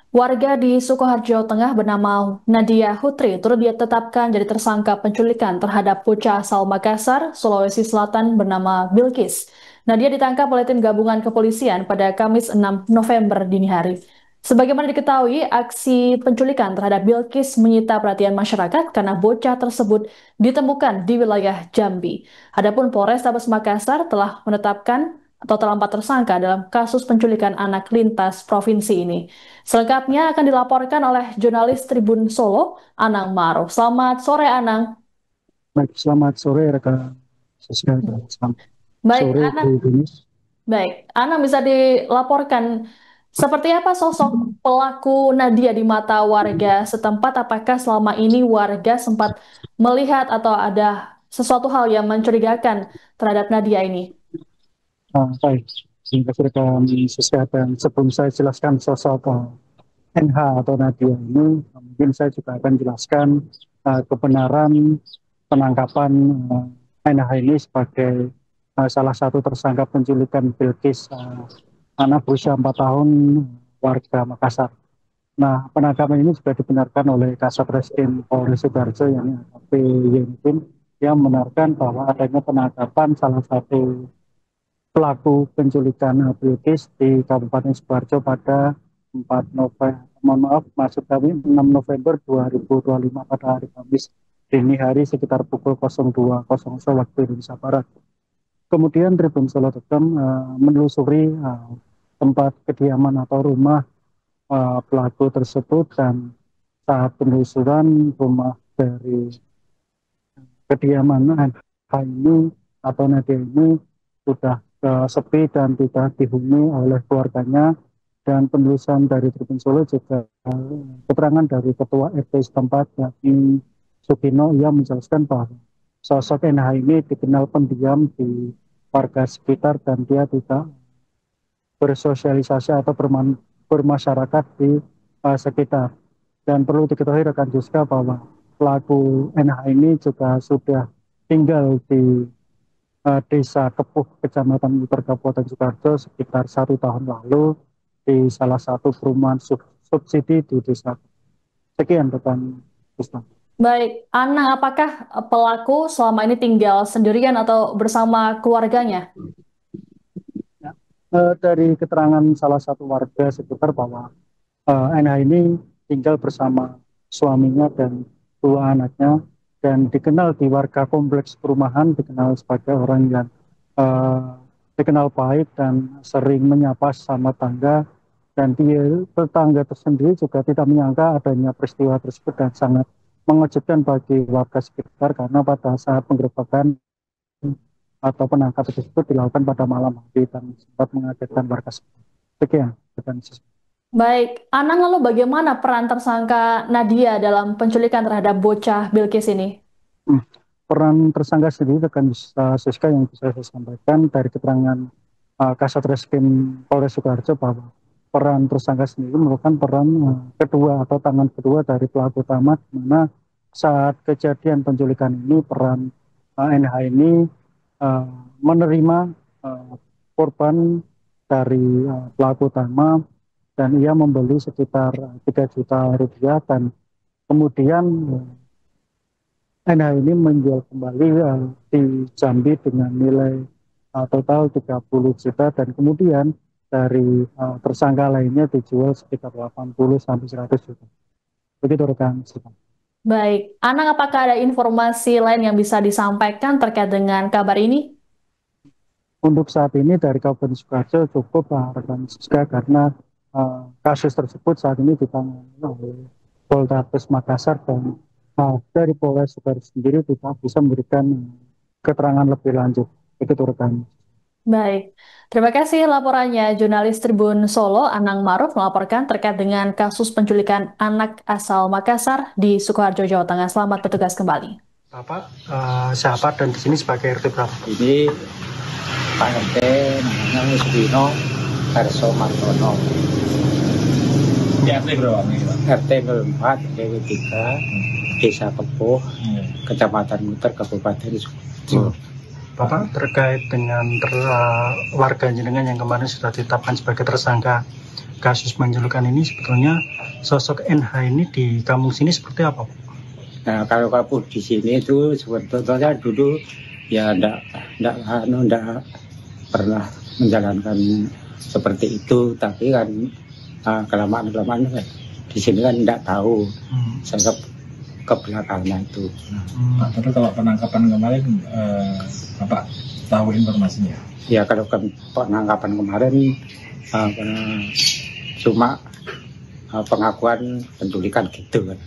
Warga di Sukoharjo Tengah bernama Nadia Hutri turut ditetapkan jadi tersangka penculikan terhadap bocah asal Makassar, Sulawesi Selatan bernama Bilkis. Nadia ditangkap oleh tim gabungan kepolisian pada Kamis 6 November dini hari. Sebagaimana diketahui, aksi penculikan terhadap Bilkis menyita perhatian masyarakat karena bocah tersebut ditemukan di wilayah Jambi. Adapun Polrestabes Makassar telah menetapkan atau terlambat tersangka dalam kasus penculikan anak lintas provinsi ini. Selengkapnya akan dilaporkan oleh jurnalis Tribun Solo, Anang Maruf. Selamat sore, Anang. Baik, selamat sore rekan sosial dan selamat Baik, sore Bu Anang. Denis. Anang bisa dilaporkan seperti apa sosok pelaku Nadia di mata warga setempat? Apakah selama ini warga sempat melihat atau ada sesuatu hal yang mencurigakan terhadap Nadia ini? Baik, terima kasih rekan sosial dan sebelum saya jelaskan sosok NH atau Nadia ini, mungkin saya juga akan jelaskan kebenaran penangkapan NH ini sebagai salah satu tersangka penculikan Bilkis, anak berusia 4 tahun warga Makassar. Nah, penangkapan ini juga dibenarkan oleh Kasat Reskrim Polres Sukoharjo yang AKP Yentin yang membenarkan bahwa adanya penangkapan salah satu pelaku penculikan Bilkis di Kabupaten Sukoharjo pada 4 November, mohon maaf, maksud kami 6 November 2025 pada hari Kamis dini hari sekitar pukul 02.00 waktu Indonesia Barat. Kemudian Tribun Solo.com menelusuri tempat kediaman atau rumah pelaku tersebut, dan saat penelusuran rumah dari kediaman ini atau Nadia ini sudah sepi dan tidak dihuni oleh keluarganya, dan penelusuran dari Tribun Solo juga keterangan dari ketua RT setempat yakni Sugino yang menjelaskan bahwa sosok NH ini dikenal pendiam di warga sekitar dan dia tidak bersosialisasi atau bermasyarakat di sekitar. Dan perlu diketahui rekan Juska bahwa pelaku NH ini juga sudah tinggal di Desa Kepuh, Kecamatan Muter, Kabupaten Sukoharjo sekitar 1 tahun lalu di salah satu perumahan subsidi di desa. Sekian rekan Juska. Baik, Anang, apakah pelaku selama ini tinggal sendirian atau bersama keluarganya? Ya. Dari keterangan salah satu warga sekitar bahwa NH ini tinggal bersama suaminya dan 2 anaknya, dan dikenal di warga kompleks perumahan, dikenal sebagai orang yang dikenal baik dan sering menyapa sama tangga, dan dia tetangga tersendiri juga tidak menyangka adanya peristiwa tersebut dan sangat mengejutkan bagi warga sekitar karena pada saat penggerebekan atau penangkapan tersebut dilakukan pada malam hari dan sempat mengagetkan warga sekitar. Sekian. Baik, Anang, lalu bagaimana peran tersangka Nadia dalam penculikan terhadap bocah Bilkis ini? Hmm. Peran tersangka sendiri rekan Siska yang bisa saya sampaikan dari keterangan Kasat Reskrim Polres Sukoharjo bahwa peran tersangka sendiri merupakan peran kedua atau tangan kedua dari pelaku utama, di mana saat kejadian penculikan ini peran NH ini uh, menerima uh, korban dari pelaku utama, dan ia membeli sekitar 3 juta rupiah, dan kemudian NH ini menjual kembali di Jambi dengan nilai total 30 juta, dan kemudian dari tersangka lainnya dijual sekitar 80 sampai 100 juta. Begitu rekan. Baik, Anang, apakah ada informasi lain yang bisa disampaikan terkait dengan kabar ini? Untuk saat ini dari Kabupaten Sukoharjo cukup rekan Siska, karena kasus tersebut saat ini ditangani oleh Polres Makassar, dan dari Polres Sukoharjo sendiri tidak bisa memberikan keterangan lebih lanjut. Begitu rekan. Baik, terima kasih laporannya jurnalis Tribun Solo, Anang Maruf, melaporkan terkait dengan kasus penculikan anak asal Makassar di Sukoharjo, Jawa Tengah. Selamat bertugas kembali. Bapak, sahabat dan di sini sebagai RT berapa? Ini Pak RT namanya Sugino Karso Martono. Di RT berapa nih, Pak? RT 4, RW 3, Desa Kepuh, Kecamatan Muter, Kabupaten Sukoharjo. Bapak, terkait dengan warga jenengan yang kemarin sudah ditetapkan sebagai tersangka kasus penculikan ini sebetulnya sosok NH ini di kampung sini seperti apa, Pak? Nah, kalau kamu di sini itu sebetulnya dulu ya enggak pernah menjalankan seperti itu, tapi kan kelamaan di sini kan enggak tahu saya ke belakangnya itu. Pak, tapi kalau penangkapan kemarin Bapak tahu informasinya? Ya kalau penangkapan kemarin cuma pengakuan penculikan gitu kan.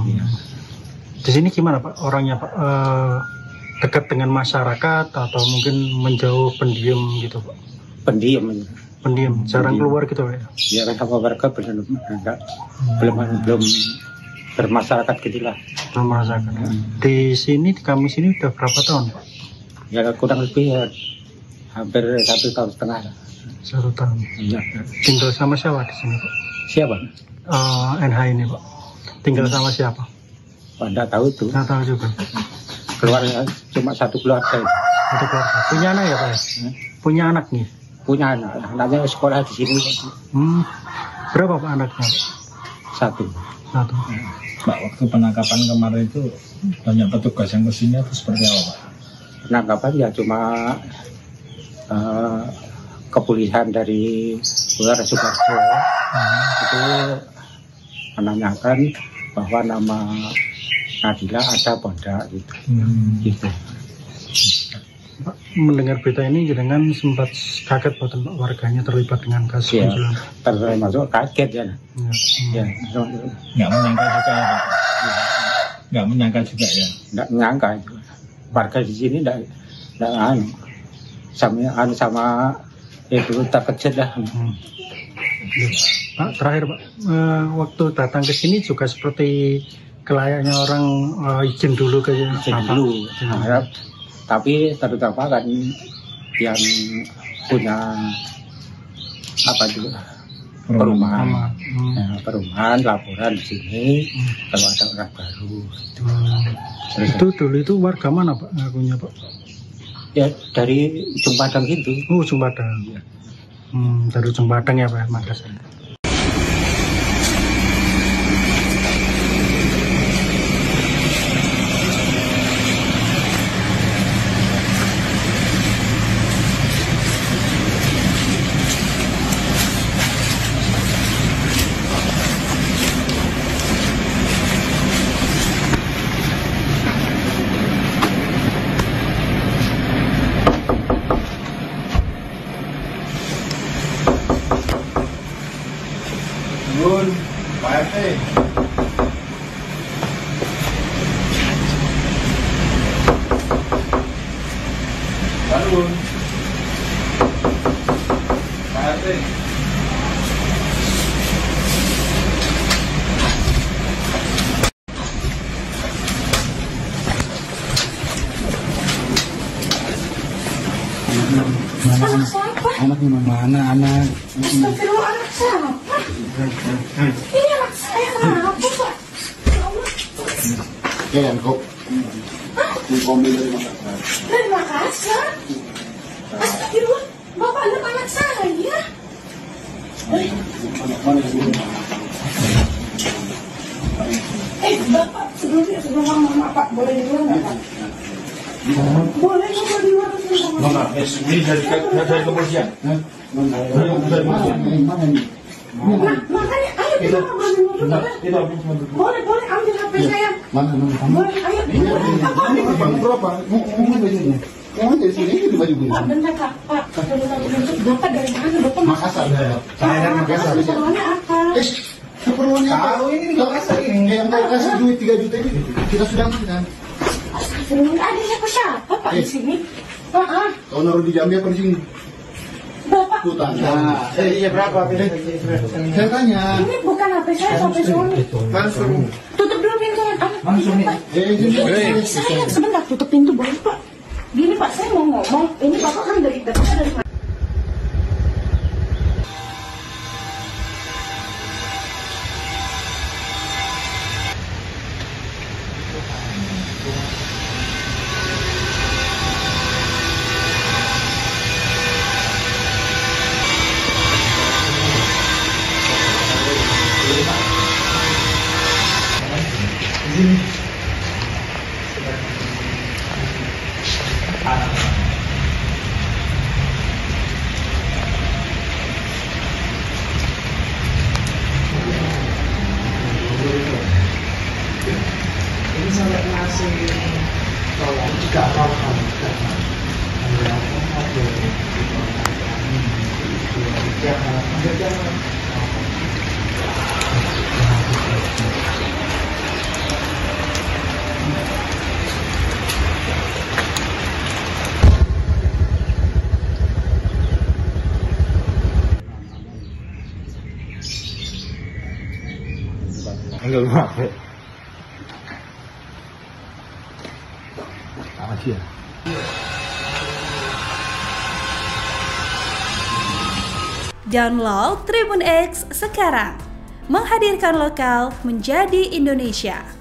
Ya. Di sini gimana Pak orangnya Pak? Dekat dengan masyarakat atau mungkin menjauh pendiam gitu Pak? Pendiam, jarang keluar gitu Pak? Ya kan sama warga belum bermasyarakat gitulah. Belum merasakan. Di sini di kami sini udah berapa tahun Pak? Ya kurang lebih ya, hampir 1,5 tahun. 1 tahun. Ya. Tinggal sama siapa di sini Pak? Siapa? NH ini Pak. Tinggal sama siapa? Pak, enggak tahu itu. Nggak tahu juga. Keluarnya cuma satu keluarga. Satu keluarga. Punya anak ya Pak? Punya anak nih? Punya anak. Anaknya sekolah di sini. Berapa Pak anaknya? Satu. Pak, waktu penangkapan kemarin itu banyak petugas yang kesini atau seperti apa Pak? Penangkapan ya cuma kepolisian dari luar Sukoharjo itu menanyakan bahwa nama Nadila ada apa enggak gitu. Gitu. Pak, mendengar berita ini dengan sempat kaget Pak warganya terlibat dengan kasus penculikan. Termasuk kaget ya. Ya. Nggak menyangka juga ya Pak? Nggak menyangka juga ya? Nggak menyangka itu. Warga di sini nggak sama itu terkejut dah. Pak, terakhir Pak, waktu datang ke sini juga seperti kelayaknya orang izin dulu ke dulu. Tapi terutama kan yang punya apa juga perumahan, perumahan laporan di sini kalau ada orang baru. Itu dulu itu warga mana Pak ngakunya Pak? Ya dari Jumpadang gitu. Oh Jumpadang. Ya. Dari Jumpadang ya Pak Makassar. Nun, Pak RT. Nun, Pak RT. Anak siapa? Anaknya mana anak? Astagfirullah, anak siapa? Ini anak saya, kenapa Pak? Ya Allah. Ya kok. Komil dari Makassar. Dari Makassar? Astagfirullah, Bapak anak saya. Bapak, sebelum mama Pak, boleh di luar nggak Pak? Boleh nggak di luar? Nona, ini dari kepolisian. Dari kepolisian. Mana ini? Nah, makanya ayo kita ngobrol dulu. Boleh ambil HP saya. Mana? Boleh, ayo. Bang berapa? Mau bajunya? Yang mana dari sini itu baju Pak, bentar Kak. Pak, Bapak dari mana? Bapak Makassar. Saya dari Makassar. Keperluannya apa? Keperluannya tahu ini Makassar ini. Yang mau kasih duit 3 juta ini kita sudah kan. Astagfirullah, ada siapa Pak di sini? Kau naruh di Jambi apa di sini? Bapak. Tuh tanya. Iya berapa? Saya tanya. Ini bukan HP saya sampai sore. Langsung. Tutup dulu pintunya. Langsung nih. Saya sebentar tutup pintu boleh Pak? Gini Pak, saya mau ngomong. Ini Bapak kan dari mana? Enggak apa. Asia. Download Tribun X sekarang, menghadirkan lokal menjadi Indonesia.